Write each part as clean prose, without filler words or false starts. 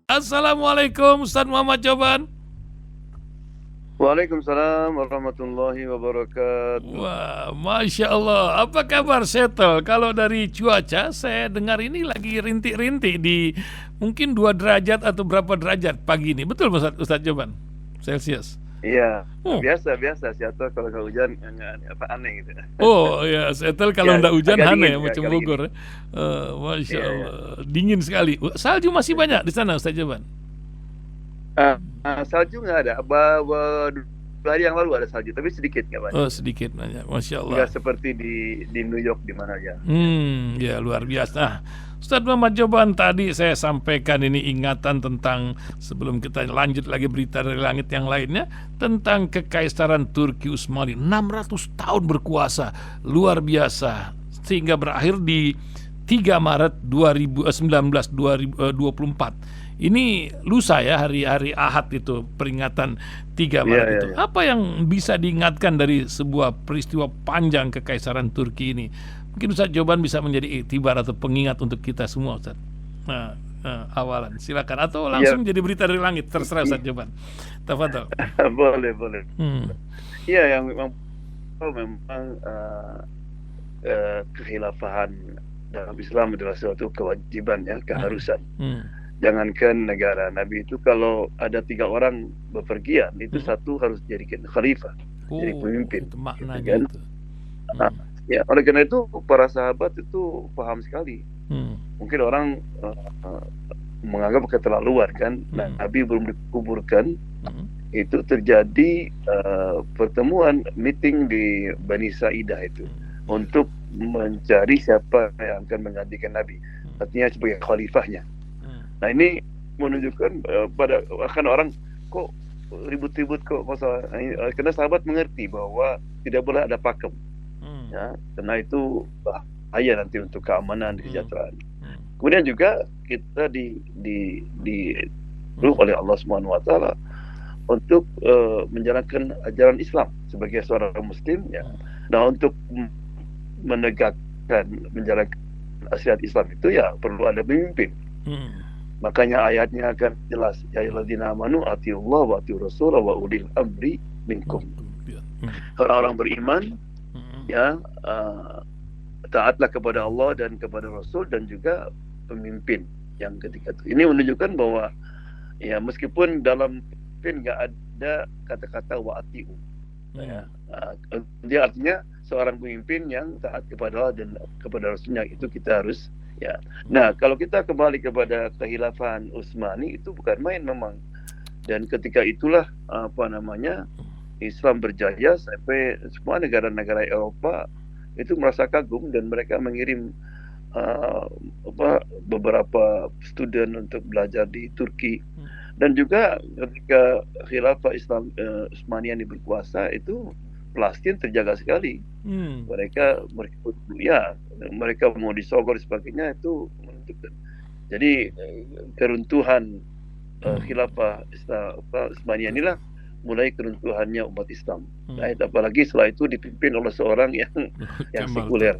Assalamualaikum Ustaz Muhammad Joban. Waalaikumsalam warahmatullahi wabarakatuh. Wah, Masya Allah. Apa kabar Setel? Kalau dari cuaca, saya dengar ini lagi rintik-rintik di mungkin 2 derajat atau berapa derajat pagi ini. Betul Ustaz Joban? Celcius. Iya, Oh, biasa Seattle kalau nggak hujan apa aneh gitu. oh ya, Setel kalau Ya, nggak hujan agak aneh dingin ya, ya macam kali ini. Bogor ya. Masya Iya, iya. Allah. Dingin sekali. Salju masih banyak di sana Ustaz Joban? Salju nggak ada. 2 hari yang lalu ada salju, tapi sedikit nggak banyak. Oh, sedikit banyak. Masya Allah. Nggak seperti di New York di mana ya. Ya luar biasa. Nah, Ustadz Muhammad Joban, tadi saya sampaikan ini ingatan tentang, sebelum kita lanjut lagi berita dari langit yang lainnya, tentang Kekaisaran Turki Utsmani 600 tahun berkuasa, luar biasa, sehingga berakhir di 3 Maret 2024. Ini lusa ya, hari-hari Ahad itu, peringatan 3 Iya, Maret iya, itu. iya. Apa yang bisa diingatkan dari sebuah peristiwa panjang Kekaisaran Turki ini? Mungkin Ustaz Joban bisa menjadi iktibar atau pengingat untuk kita semua, Ustaz. Awalan, silakan, atau Iya, langsung jadi berita dari langit, terserah Ustaz Joban. Tafadhol. boleh, boleh. Hmm. Iya, yang memang kehilafahan dalam Islam adalah suatu kewajiban ya, Hmm. keharusan. Hmm. Jangankan negara, Nabi itu kalau ada 3 orang bepergian, itu Hmm. satu harus jadi khalifah, jadi Oh, pemimpin, itu gitu maknanya kan. itu. Nah, Hmm. ya oleh karena itu para sahabat itu paham sekali. Hmm. Mungkin orang menganggap keterlaluan kan. Nah, Hmm. Nabi belum dikuburkan, Hmm. itu terjadi pertemuan meeting di Bani Sa'idah itu untuk mencari siapa yang akan menggantikan Nabi, artinya sebagai khalifahnya. Nah, ini menunjukkan pada akan orang kok ribut-ribut kok masalah ini, karena sahabat mengerti bahwa tidak boleh ada pakem ya, karena itu bahaya nanti untuk keamanan, kesejahteraan. Kemudian juga kita disuruh oleh Allah Subhanahu wa taala untuk menjalankan ajaran Islam sebagai seorang muslim ya. Nah, untuk menegakkan menjalankan syariat Islam itu ya perlu ada pemimpin. Makanya ayatnya akan jelas, ya ayyuhalladzina amanu atiullah wa atiur rasul wa ulil amri minkum. Orang-orang beriman ya, taatlah kepada Allah dan kepada Rasul dan juga pemimpin yang ketika itu. Ini menunjukkan bahwa ya meskipun dalam pemimpin nggak ada kata-kata wa atiu, ya, dia artinya seorang pemimpin yang taat kepada Allah dan kepada Rasulnya, itu kita harus ya. Nah, kalau kita kembali kepada kekhilafan Utsmani, itu bukan main memang. Dan ketika itulah Islam berjaya sampai semua negara-negara Eropa itu merasa kagum dan mereka mengirim beberapa student untuk belajar di Turki. Dan juga ketika khilafah Islam Utsmaniyah ini berkuasa, itu Palestina terjaga sekali. Mereka mau disogor sebagainya, itu menentukan. Jadi keruntuhan khilafah Utsmaniyah inilah mulai keruntuhannya umat Islam. Nah, apalagi setelah itu dipimpin oleh seorang yang sekuler.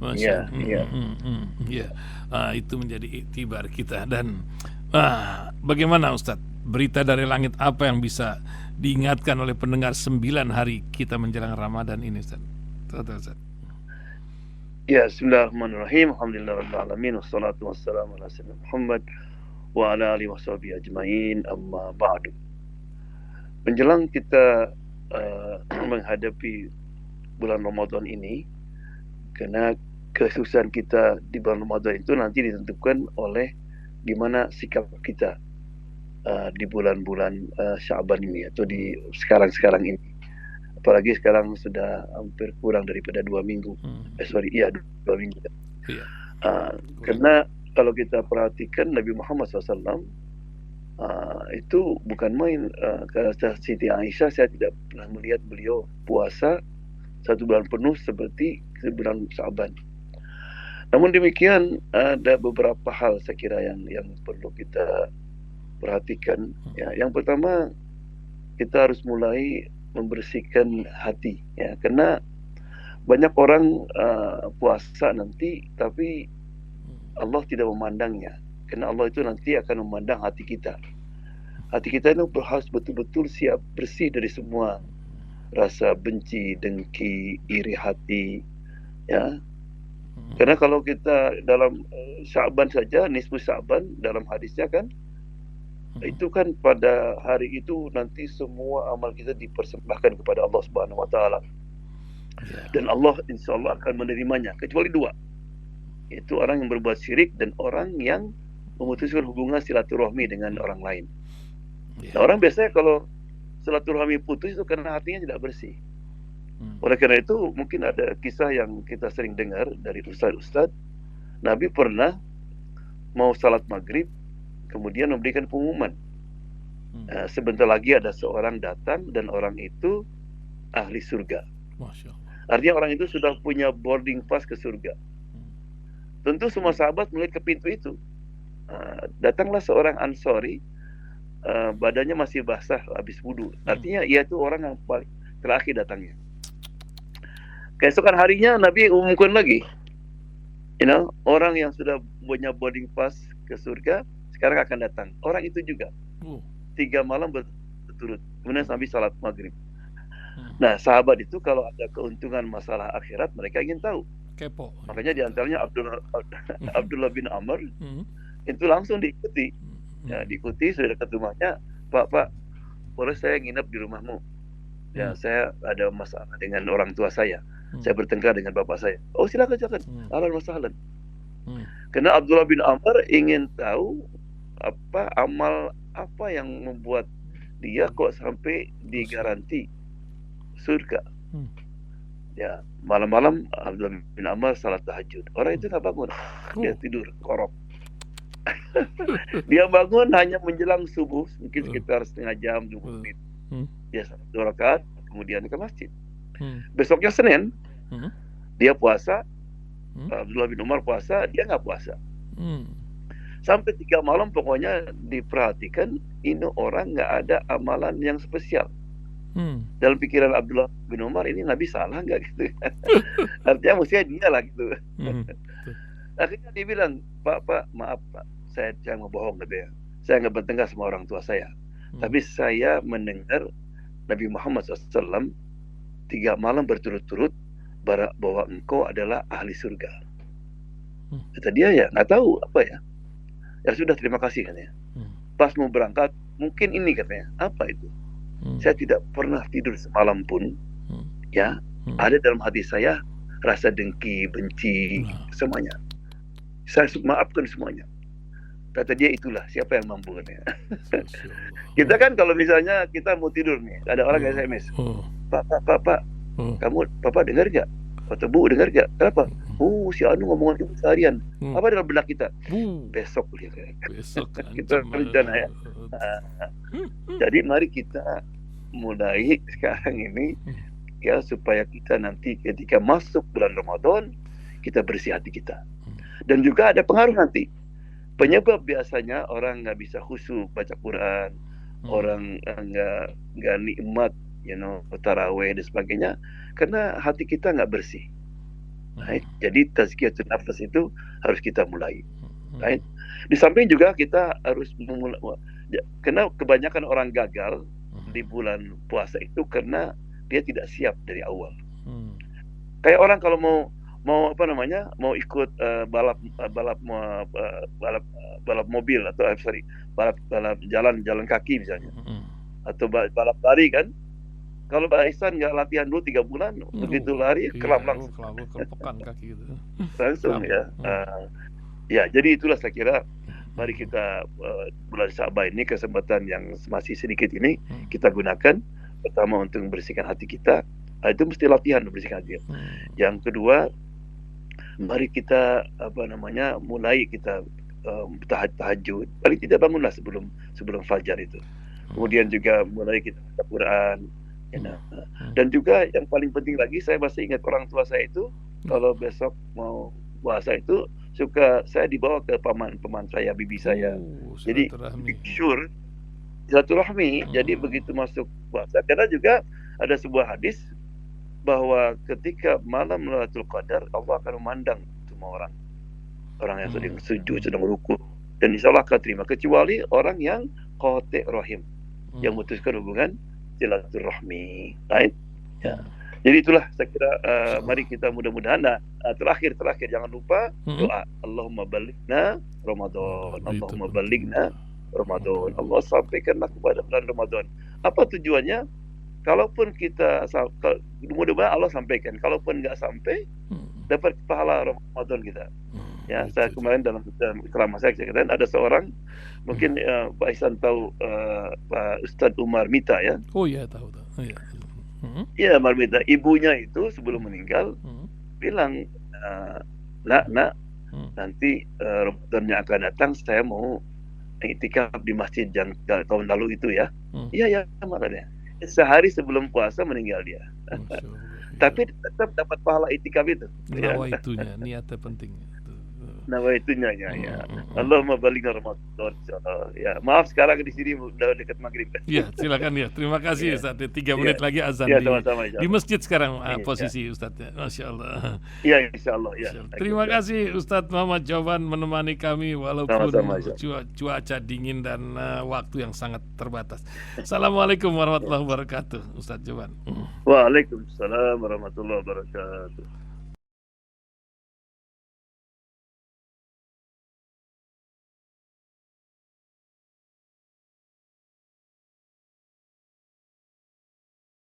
Masya Iya. ya. Itu menjadi iktibar kita. Dan bagaimana Ustadz, berita dari langit apa yang bisa diingatkan oleh pendengar 9 hari kita menjelang Ramadan ini, Ustadz? Ya, bismillahirrahmanirrahim. Alhamdulillahirabbil alamin, wassalatu wassalamu ala sayyidina Muhammad wa ala alihi washabihi ajmain, amma ba'du. Menjelang kita menghadapi bulan Ramadan ini, karena kesuksesan kita di bulan Ramadan itu nanti ditentukan oleh gimana sikap kita di bulan-bulan Sya'ban ini, atau di sekarang ini. Apalagi sekarang sudah hampir kurang daripada 2 minggu. 2 minggu. Karena kalau kita perhatikan Nabi Muhammad SAW itu bukan main. Kata Siti Aisyah, saya tidak pernah melihat beliau puasa 1 bulan penuh seperti bulan Sya'ban. Namun demikian, ada beberapa hal saya kira yang perlu kita perhatikan. Ya, yang pertama, kita harus mulai membersihkan hati. Ya, karena banyak orang puasa nanti, tapi Allah tidak memandangnya. Karena Allah itu nanti akan memandang hati kita. Hati kita itu harus betul-betul siap bersih dari semua rasa benci, dengki, iri hati, ya. Karena kalau kita dalam Sya'ban saja, nisfu Sya'ban dalam hadisnya kan, itu kan pada hari itu nanti semua amal kita dipersembahkan kepada Allah Subhanahu Wa Taala, dan Allah insya Allah akan menerimanya kecuali dua, yaitu orang yang berbuat syirik dan orang yang memutuskan hubungan silaturahmi dengan orang lain. Nah, orang biasanya kalau silaturahmi putus itu karena hatinya tidak bersih. Oleh karena itu mungkin ada kisah yang kita sering dengar dari ustaz-ustaz, Nabi pernah mau salat maghrib kemudian memberikan pengumuman, sebentar lagi ada seorang datang dan orang itu ahli surga. Masya Allah. Artinya orang itu sudah punya boarding pass ke surga. Tentu semua sahabat melihat ke pintu itu. Datanglah seorang Ansori, badannya masih basah habis wudu. Artinya ia itu orang yang paling terakhir datangnya. Keesokan harinya Nabi umumkan lagi, orang yang sudah punya boarding pass ke surga sekarang akan datang. Orang itu juga 3 malam berturut. Kemudian Nabi salat maghrib. Nah, sahabat itu kalau ada keuntungan masalah akhirat mereka ingin tahu. Kepo. Makanya diantaranya Abdullah bin Amr itu langsung diikuti. Ya, diikuti, sudah dekat rumahnya. Pak, boleh saya nginep di rumahmu? Ya, saya ada masalah dengan orang tua saya. Saya bertengkar dengan bapak saya. Oh, silakan. Ahlan wa sahlan. Karena Abdullah bin Amr ingin tahu amal apa yang membuat dia kok sampai digaransi surga. Ya, malam-malam Abdullah bin Amr salat tahajud. Orang itu nggak bangun, dia tidur korok. Dia bangun hanya menjelang subuh, mungkin sekitar setengah jam, 20 menit. Dia salat 2 rakaat, kemudian ke masjid. Besoknya Senin, dia puasa. Abdullah bin Umar puasa, dia nggak puasa. Sampai 3 malam pokoknya diperhatikan, ini orang nggak ada amalan yang spesial. Dalam pikiran Abdullah bin Umar, ini Nabi salah nggak gitu? Artinya mestinya dia lah gitu. Akhirnya dia bilang, Pak, maaf Pak, saya jangan bohong gitu ya. Saya nggak bertengkar sama orang tua saya. Tapi saya mendengar Nabi Muhammad SAW 3 malam berturut-turut bahwa engkau adalah ahli surga. Kata dia, ya nggak tahu apa ya. Ya sudah, terima kasih katanya. Pas mau berangkat, mungkin ini katanya. Apa itu? Saya tidak pernah tidur semalam pun, ya, ada dalam hati saya rasa dengki, benci, semuanya. Saya maafkan semuanya. Kata dia, itulah siapa yang mampu katanya. Kita kan kalau misalnya kita mau tidur nih, ada orang SMS, Pak, kamu, Papa dengar gak? Kata Bu, dengar gak? Kenapa? Si Anu ngomongan itu seharian. Apa dalam benak kita? Besok lihat. Besok kita rencana ya. Jadi mari kita mulai sekarang ini ya, supaya kita nanti ketika masuk bulan Ramadan kita bersih hati kita. Dan juga ada pengaruh nanti. Penyebab biasanya orang nggak bisa khusyuk baca Quran, orang nggak nikmat, taraweh dan sebagainya, karena hati kita nggak bersih. Right? Jadi tazkiyatun nafas itu harus kita mulai. Right? Di samping juga kita harus memulai, karena kebanyakan orang gagal di bulan puasa itu karena dia tidak siap dari awal. Kayak orang kalau mau ikut balap mobil atau balap jalan kaki misalnya, atau balap lari kan. Kalau Pak Ihsan nggak latihan dulu 3 bulan, begitu lari kelam langsung. Kelepekan kaki gitu. Langsung ya. Ya, jadi itulah saya kira mari kita bulan Sya'ban ini, kesempatan yang masih sedikit ini kita gunakan. Pertama untuk membersihkan hati kita, itu mesti latihan membersihkan hati. Yang kedua, mari kita mulai kita tahajud. Paling tidak bangunlah sebelum fajar itu. Kemudian juga mulai kita baca Quran. Dan juga yang paling penting lagi, saya masih ingat orang tua saya itu kalau besok mau puasa itu suka saya dibawa ke paman saya, bibi saya. Jadi sure silaturahmi. Jadi begitu masuk puasa, karena juga ada sebuah hadis bahwa ketika malam Lailatul Qadar Allah akan memandang semua orang yang sedang sujud, sedang rukuk dan insya Allah akan terima, kecuali orang yang qati' rahim, yang memutuskan hubungan silaturahmi. Right? Ya. Jadi itulah saya kira mari kita mudah-mudahan terakhir jangan lupa doa Allahumma balighna Ramadan, Allahumma balighna Ramadan. Allah sampaikanlah kepada bulan Ramadan. Apa tujuannya? Kalaupun kita mudah-mudahan Allah sampaikan, kalaupun nggak sampai dapat pahala Ramadan kita. Ya, saya kemarin dalam ceramah saya katakan ada seorang, mungkin Pak Ihsan tahu Pak Ustadz Umar Mita ya. Oh ya, tahu. Iya. Ya, Marmita, ibunya itu sebelum meninggal bilang, nak, nanti Ramadan yang akan datang saya mau iktikaf di masjid yang tahun lalu itu ya. Iya, makanya. Sehari sebelum puasa meninggal dia. Tapi tetap dapat pahala iktikaf itu. Nawaitunya, niatnya penting. Nawaitunya ya. Allahumma balighna Ramadan insyaallah. Ya, maaf sekarang di sini udah dekat maghrib. Ya, silakan ya. Terima kasih Ustaz. 3 menit lagi azan di masjid sekarang posisi Ustaz. Masya Allah. Iya, insyaallah ya. Terima kasih Ustaz Muhammad Jovan menemani kami walaupun cuaca dingin dan waktu yang sangat terbatas. Assalamualaikum warahmatullahi wabarakatuh, Ustaz Jovan. Waalaikumsalam warahmatullahi wabarakatuh.